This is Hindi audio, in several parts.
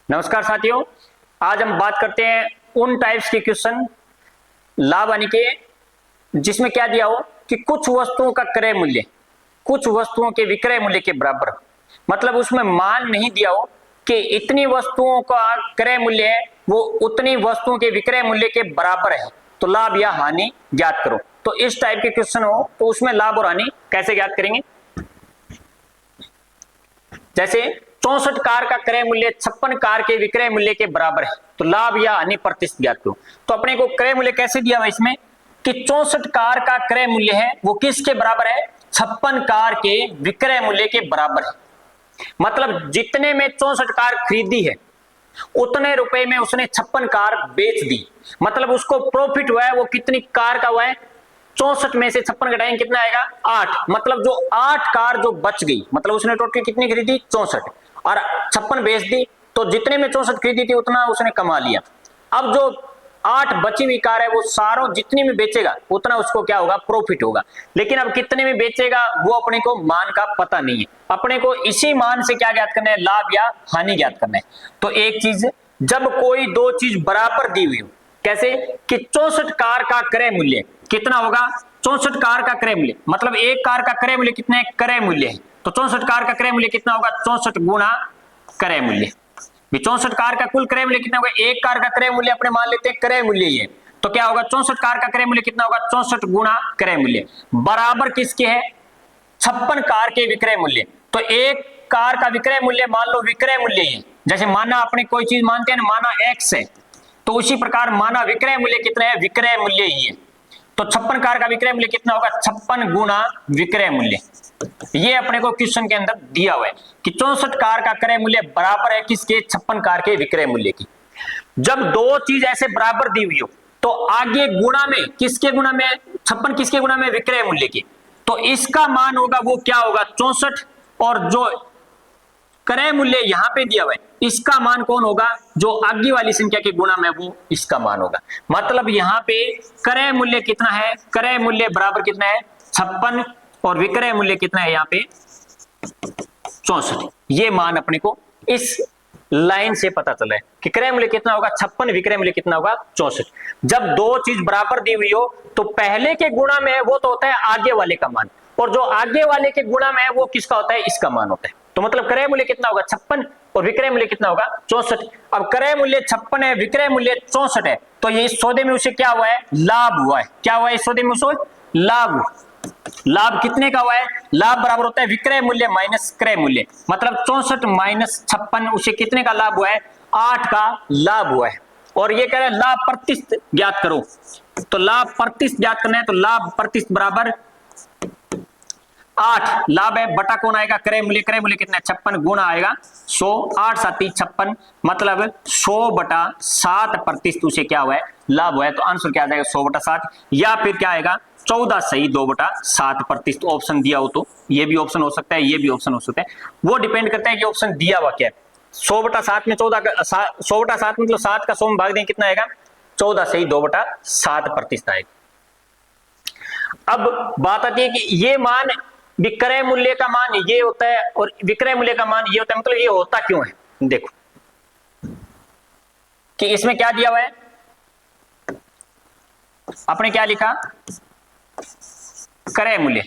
नमस्कार साथियों, आज हम बात करते हैं उन टाइप्स के क्वेश्चन लाभ हानि के जिसमें क्या दिया हो कि कुछ वस्तुओं का क्रय मूल्य कुछ वस्तुओं के विक्रय मूल्य के बराबर हो। मतलब उसमें मान नहीं दिया हो कि इतनी वस्तुओं का क्रय मूल्य है वो उतनी वस्तुओं के विक्रय मूल्य के बराबर है, तो लाभ या हानि ज्ञात करो। तो इस टाइप के क्वेश्चन हो तो उसमें लाभ और हानि कैसे ज्ञात करेंगे। जैसे 64 कार का क्रय मूल्य 56 कार के विक्रय मूल्य के बराबर है, तो लाभ या हानि प्रतिशत ज्ञात करो। तो अपने को क्रय मूल्य कैसे दिया हुआ इसमें कि 64 कार का क्रय मूल्य है वो किसके बराबर है, 56 कार के विक्रय मूल्य के बराबर है। मतलब जितने में 64 कार खरीदी है उतने रुपए में उसने 56 कार बेच दी। मतलब उसको प्रॉफिट हुआ है वो कितनी कार का हुआ है, 64 में से 56 घटाएंगे कितना आएगा 8। मतलब जो 8 कार जो बच गई, मतलब उसने टोटल कितनी खरीदी 64 और 56 बेच दी, तो जितने में 64 खरीदी थी उतना उसने कमा लिया। अब जो 8 बची हुई कार है वो सारों जितनी में बेचेगा उतना उसको क्या होगा, प्रॉफिट होगा। लेकिन अब कितने में बेचेगा वो अपने को मान का पता नहीं है। अपने को इसी मान से क्या ज्ञात करना है, लाभ या हानि ज्ञात करना है। तो एक चीज, जब कोई दो चीज बराबर दी हुई हो, कैसे कि 64 कार का क्रय मूल्य कितना होगा, 64 कार का क्रय मूल्य, मतलब एक कार का क्रय मूल्य कितना है, क्रय मूल्य है, तो 64 कार का क्रय मूल्य कितना होगा, 64 गुना क्रय मूल्य। 64 कार का कुल क्रय मूल्य कितना होगा, एक कार का क्रय मूल्य अपने मान लेते हैं क्रय मूल्य ही है, तो क्या होगा 64 कार का क्रय मूल्य कितना होगा, 64 गुना क्रय मूल्य बराबर किसके है, 56 कार के विक्रय मूल्य। तो एक कार का विक्रय मूल्य मान लो विक्रय मूल्य ही है, जैसे माना अपने कोई चीज मानते हैं ना, माना एक्स है, तो उसी प्रकार माना विक्रय मूल्य कितना है, विक्रय मूल्य ही है। तो 56 कार का विक्रय मूल्य कितना होगा, 56 गुना विक्रय मूल्य। ये अपने को क्वेश्चन के अंदर दिया हुआ है कि 64 कार का क्रय मूल्य बराबर है किसके, 56 कार के विक्रय मूल्य की। जब दो चीज ऐसे बराबर दी हुई हो तो आगे गुणा में किसके गुणा में, 56 किसके गुणा में, विक्रय मूल्य की, तो इसका मान होगा वो क्या होगा 64, और जो क्रय मूल्य यहां पे दिया हुआ है इसका मान कौन होगा, जो आगे वाली संख्या के गुणा में वो इसका मान होगा। मतलब यहां पे क्रय मूल्य कितना है, क्रय मूल्य बराबर कितना है 56 और विक्रय मूल्य कितना है यहाँ पे 64। ये मान अपने को इस लाइन से पता चला है कि क्रय मूल्य कितना होगा 56, विक्रय मूल्य कितना होगा 64। जब दो चीज बराबर दी हुई हो तो पहले के गुणा में है वो तो होता है आगे वाले का मान, और जो आगे वाले के गुणा में है वो किसका होता है, इसका मान होता है। तो मतलब क्रय मूल्य कितना होगा 56 और विक्रय मूल्य कितना होगा 64। अब क्रय मूल्य 56 है, विक्रय मूल्य 64 है, तो ये इस सौदे में उसे क्या हुआ है, लाभ हुआ है। क्या हुआ है इस सौदे में उसे, लाभ। लाभ कितने का हुआ है, लाभ बराबर होता है विक्रय मूल्य माइनस क्रय मूल्य। मतलब 64 माइनस 56 उसे कितने का लाभ हुआ है, 8 का लाभ हुआ है। और ये कह रहे हैं लाभ प्रतिशत ज्ञात करो, तो लाभ प्रतिशत ज्ञात करना है, तो लाभ प्रतिशत बराबर 8 लाभ है बटा कौन आएगा, क्रय मूल्य। क्रय मूल्य कितना है 56 गुना आएगा 100, 8 7 56, मतलब 100 बटा 7 प्रतिशत उसे क्या हुआ है, लाभ हुआ है। तो आंसर क्या आ जाएगा 100 बटा 7, या फिर क्या आएगा 14 सही 2 बटा 7 प्रतिशत। ऑप्शन दिया हो तो ये भी ऑप्शन हो सकता है, ये भी ऑप्शन हो सकता है, वो डिपेंड करता है कि ऑप्शन दिया हुआ क्या है। 100 बटा 7 में 14 का 100 बटा 7 मतलब 7 का 100 में भाग दें कितना आएगा, 14 सही 2 बटा 7 प्रतिशत आएगा। अब बात आती है कि ये मान विक्रय मूल्य का मान ये होता है और विक्रय मूल्य का मान ये होता है, मतलब ये होता क्यों है। देखो कि इसमें क्या दिया हुआ है, आपने क्या लिखा, क्रय मूल्य,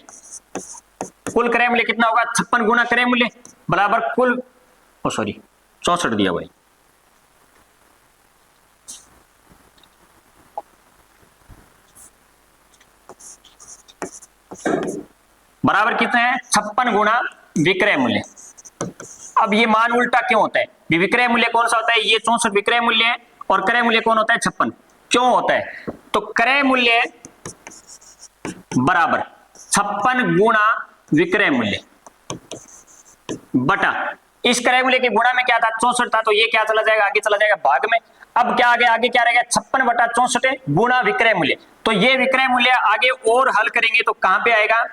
कुल क्रय मूल्य कितना होगा 56 गुना क्रय मूल्य बराबर कुल, सॉरी 64 दिया हुआ है, बराबर कितना है 56 गुना विक्रय मूल्य। अब ये मान उल्टा क्यों होता है, विक्रय मूल्य कौन सा होता है, ये 64 विक्रय मूल्य है, और क्रय मूल्य कौन होता है 56, क्यों होता है, तो क्रय मूल्य बराबर 56 गुना विक्रय मूल्य बटा इस क्रय मूल्य के गुणा में क्या था 64 था, तो ये क्या चला जाएगा, आगे चला जाएगा भाग में। अब क्या आगे क्या रहेगा 56 बटा 64 गुना विक्रय मूल्य, तो ये विक्रय मूल्य आगे और हल करेंगे तो कहां पे आएगा,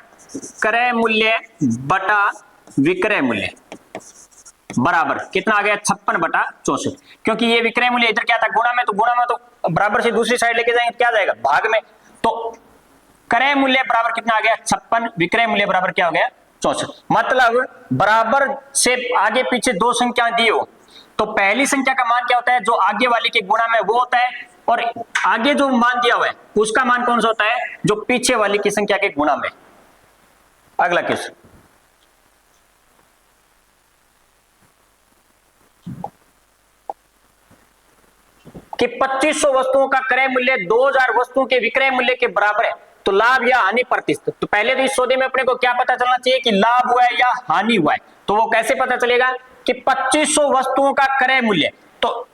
क्रय मूल्य बटा विक्रय मूल्य बराबर कितना आ गया 56 बटा 64, क्योंकि ये विक्रय मूल्य इधर क्या था गुणा में, तो गुणा में तो बराबर से दूसरी साइड लेके जाएंगे क्या जाएगा भाग में, तो क्रय मूल्य बराबर कितना आ गया 56, विक्रय मूल्य बराबर क्या हो गया 64। मतलब बराबर से आगे पीछे दो संख्या दी हो तो पहली संख्या का मान क्या होता है, जो आगे वाली के गुणा में वो होता है, और आगे जो मान दिया हुआ है उसका मान कौन सा होता है, जो पीछे वाली की संख्या के गुणा में। अगला क्वेश्चन, कि 2500 वस्तुओं का क्रय मूल्य 2000 वस्तुओं के विक्रय मूल्य के बराबर है, तो लाभ या हानि प्रतिशत। तो पहले तो इस सौदे में अपने को क्या पता चलना चाहिए कि लाभ हुआ है या हानि हुआ है। तो वो कैसे पता चलेगा कि 2500 वस्तुओं का क्रय मूल्य, तो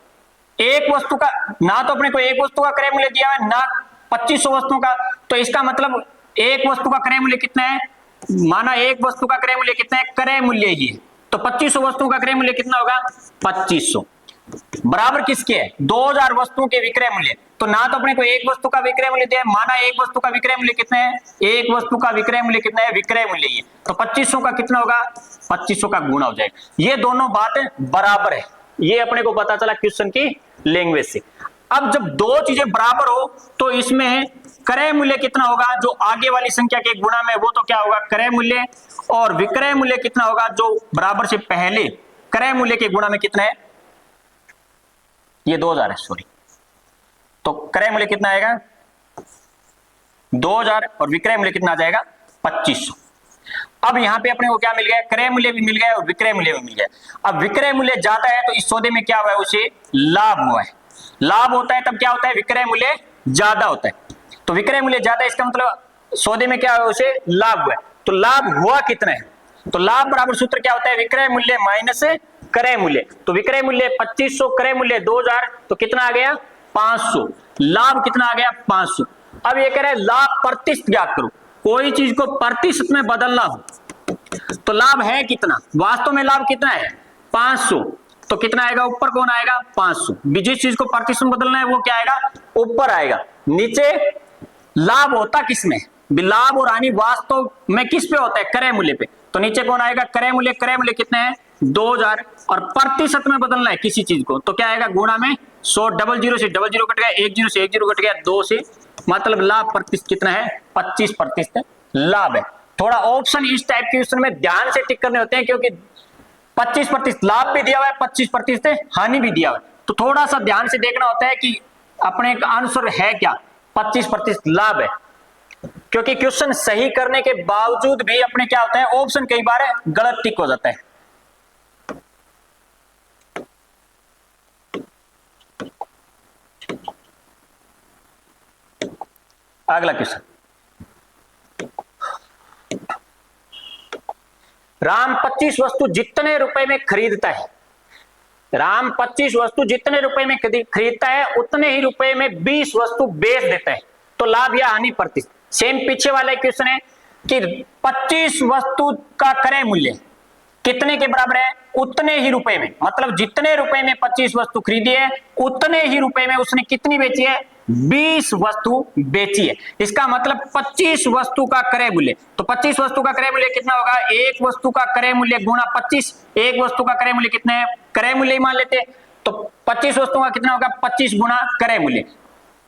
एक वस्तु का, ना तो अपने को एक वस्तु का क्रय मूल्य दिया है ना 2500 वस्तुओं का, तो इसका मतलब एक वस्तु का क्रय मूल्य कितना है, माना एक वस्तु का क्रय मूल्य कितना है, क्रय मूल्य ही है, तो 2500 वस्तुओं का क्रय मूल्य कितना होगा, 2500 बराबर किसके है, 2000 वस्तुओं के विक्रय मूल्य। तो ना तो अपने को एक वस्तु का विक्रय मूल्य दिया है, माना एक वस्तु का विक्रय मूल्य कितना है, एक वस्तु का विक्रय मूल्य कितना है, विक्रय मूल्य ही है, तो 2500 का कितना होगा, 2500 का गुणा हो जाएगा। ये दोनों बातें बराबर है, ये अपने को पता चला क्वेश्चन की लैंग्वेज से। अब जब दो चीजें बराबर हो तो इसमें क्रय मूल्य कितना होगा, जो आगे वाली संख्या के गुणा में, वो तो क्या होगा क्रय मूल्य, और विक्रय मूल्य कितना होगा, जो बराबर से पहले क्रय मूल्य के गुणा में कितना है, ये 2000 है, सॉरी, तो क्रय मूल्य कितना आएगा 2000 और विक्रय मूल्य कितना आ जाएगा 2500। अब यहां पे अपने को क्या मिल गया, क्रय मूल्य भी मिल गया और विक्रय मूल्य भी मिल गया। अब विक्रय मूल्य ज्यादा है तो इस सौदे में क्या हुआ है, उसे लाभ हुआ है। लाभ होता है तब क्या होता है, विक्रय मूल्य ज्यादा होता है, तो विक्रय मूल्य ज्यादा, इसका मतलब सौदे में क्या हुआ, उसे लाभ हुआ है। तो लाभ हुआ कितना है, तो लाभ बराबर सूत्र क्या होता है, विक्रय मूल्य माइनस क्रय मूल्य। तो विक्रय मूल्य 2500, क्रय मूल्य 2000, तो कितना आ गया 500, लाभ कितना आ गया 500। अब ये कह रहे हैं लाभ प्रतिशत ज्ञात करो, कोई चीज को प्रतिशत में बदलना हो तो लाभ है कितना, वास्तव में लाभ कितना है 500, तो कितना आएगा, ऊपर कौन आएगा 500। जिस चीज को प्रतिशत में बदलना है वो क्या आएगा, ऊपर आएगा। नीचे लाभ होता किसमें, लाभ और हानि वास्तव में किस पे होता है, क्रय मूल्य पे, तो नीचे कौन आएगा क्रय मूल्य। क्रय मूल्य कितना है 2000, और प्रतिशत में बदलना है किसी चीज को, तो क्या आएगा गुणा में 100, डबल जीरो से डबल जीरो कट गया, एक जीरो से एक जीरो कट गया, 2 से, मतलब लाभ प्रतिशत कितना है 25% लाभ है। थोड़ा ऑप्शन इस टाइप के क्वेश्चन में ध्यान से टिक करने होते हैं, क्योंकि 25% लाभ भी दिया हुआ है, 25% हानि भी दिया हुआ है, तो थोड़ा सा ध्यान से देखना होता है कि अपने का आंसर है क्या, 25% लाभ है। क्योंकि क्वेश्चन सही करने के बावजूद भी अपने क्या होता है, ऑप्शन कई बार गलत टिक हो जाता है। अगला क्वेश्चन, राम 25 वस्तु जितने रुपए में खरीदता है, राम 25 वस्तु जितने रुपए में खरीदता है उतने ही रुपए में 20 वस्तु बेच देता है, तो लाभ या हानि प्रतिशत। सेम पीछे वाला क्वेश्चन है कि 25 वस्तु का क्रय मूल्य कितने के बराबर है, उतने ही रुपए में, मतलब जितने रुपए में 25 वस्तु खरीदी है उतने ही रुपए में उसने कितनी बेची है, 20 वस्तु बेची है। इसका मतलब 25 वस्तु का क्रय मूल्य, तो 25 वस्तु का क्रय मूल्य कितना होगा, एक वस्तु का क्रय मूल्य गुणा 25, एक वस्तु का क्रय मूल्य कितना है, क्रय मूल्य ही मान लेते, तो 25 वस्तुओं का कितना होगा 25 गुणा क्रय मूल्य,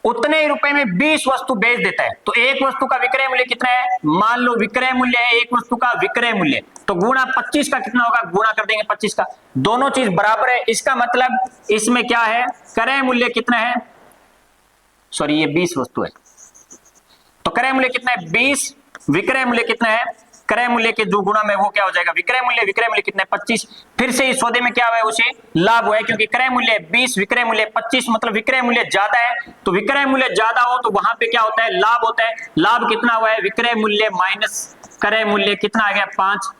उतने ही रुपए में 20 वस्तु बेच देता है, तो एक वस्तु का विक्रय मूल्य कितना है, मान लो विक्रय मूल्य है एक वस्तु का विक्रय मूल्य, तो गुणा 25 का कितना होगा, गुणा कर देंगे 25 का, दोनों चीज बराबर है। इसका मतलब इसमें क्या है, क्रय मूल्य कितना है, सॉरी ये 20 वस्तु है, तो क्रय मूल्य कितना है 20, विक्रय मूल्य कितना है, क्रय मूल्य के जो गुणा में वो क्या हो जाएगा विक्रय मूल्य कितना है 25। फिर से इस सौदे में क्या हुआ है, उसे लाभ हुआ है, क्योंकि क्रय मूल्य 20 विक्रय मूल्य 25, मतलब विक्रय मूल्य ज्यादा है, तो विक्रय मूल्य ज्यादा हो तो वहां पे क्या होता है, लाभ होता है। लाभ कितना हुआ है, विक्रय मूल्य माइनस क्रय मूल्य कितना आ गया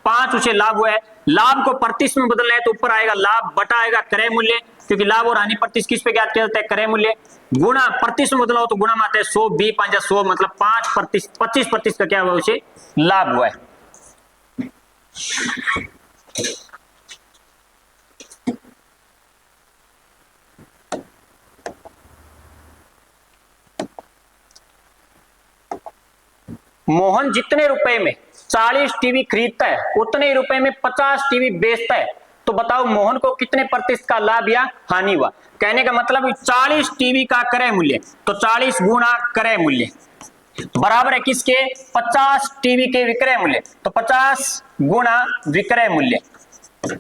5, उसे लाभ हुआ है। लाभ को प्रतिशत में बदलना है तो ऊपर आएगा लाभ बटा आएगा क्रय मूल्य, क्योंकि लाभ और हानि प्रतिशत किस पे ज्ञात किया जाता है, क्रय मूल्य, गुणा प्रतिशत में बदला हो तो गुणा में आता है 100, 20 100, मतलब 25% का क्या हुआ, उसे लाभ हुआ है। मोहन जितने रुपए में 40 टीवी खरीदता है उतने ही रुपए में 50 टीवी बेचता है, तो बताओ मोहन को कितने प्रतिशत का लाभ या हानि हुआ। कहने का मतलब 40 टीवी का क्रय मूल्य, तो 40 गुणा क्रय मूल्य बराबर है किसके, 50 टीवी के विक्रय मूल्य, तो 50 गुणा विक्रय मूल्य,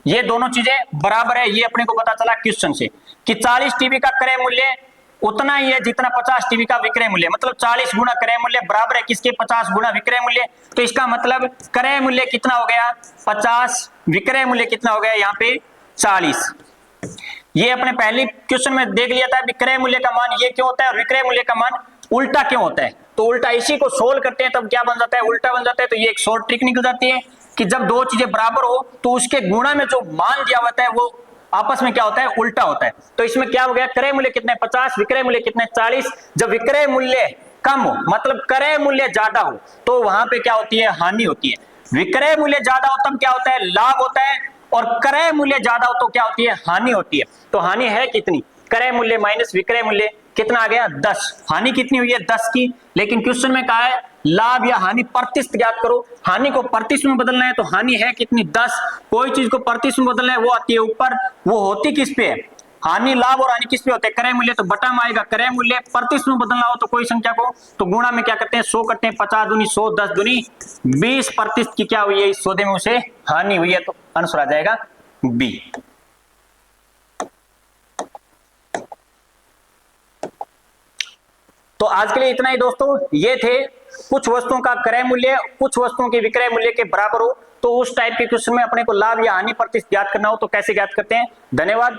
ये दोनों चीजें बराबर है, ये अपने को पता चला क्वेश्चन से कि 40 टीबी का क्रय मूल्य उतना ही है जितना 50 टीबी का विक्रय मूल्य, मतलब 40 गुना क्रय मूल्य बराबर है किसके 50 गुना विक्रय मूल्य। तो इसका मतलब क्रय मूल्य कितना हो गया 50, विक्रय मूल्य कितना हो गया यहाँ पे 40। ये अपने पहले क्वेश्चन में देख लिया था विक्रय मूल्य का मान ये क्यों होता है और विक्रय मूल्य का मान उल्टा क्यों होता है। तो उल्टा इसी को सोल्व करते हैं तब क्या बन जाता है, उल्टा बन जाता है। तो ये एक शॉर्ट ट्रिक निकल जाती है कि जब दो चीजें बराबर हो तो उसके गुणा में जो मान दिया होता है वो आपस में क्या होता है, उल्टा होता है। तो इसमें क्या हो गया, क्रय मूल्य कितने 50, विक्रय मूल्य कितने 40। जब विक्रय मूल्य कम हो मतलब क्रय मूल्य ज्यादा हो तो वहां पे क्या होती है, हानि होती है। विक्रय मूल्य ज्यादा हो तब क्या होता है, लाभ होता है, और क्रय मूल्य ज्यादा हो तो क्या होती है, हानि होती है। तो हानि है कितनी, क्रय मूल्य माइनस विक्रय मूल्य कितना आ गया 10, हानि कितनी हुई है 10 की। लेकिन क्वेश्चन में कहा है लाभ या हानि प्रतिशत ज्ञात करो, हानि को प्रतिशत में बदलना है तो हानि है कितनी 10। कोई चीज को प्रतिशत में बदलना है वो आती है ऊपर, वो होती किस पे है, हानि लाभ और हानि किस पे होते हैं, क्रय मूल्य। तो बटा में आएगा क्रय मूल्य, प्रतिशत में बदलना हो तो कोई संख्या को तो गुणा में क्या करते हैं 100 करते हैं, 50 दूनी 100, 10 दूनी 20% की क्या हुई है इस सौदे में उसे हानि हुई है। तो आंसर आ जाएगा बी। तो आज के लिए इतना ही दोस्तों, ये थे कुछ वस्तुओं का क्रय मूल्य कुछ वस्तुओं के विक्रय मूल्य के बराबर हो तो उस टाइप के क्वेश्चन में अपने को लाभ या हानि प्रतिशत ज्ञात करना हो तो कैसे ज्ञात करते हैं। धन्यवाद।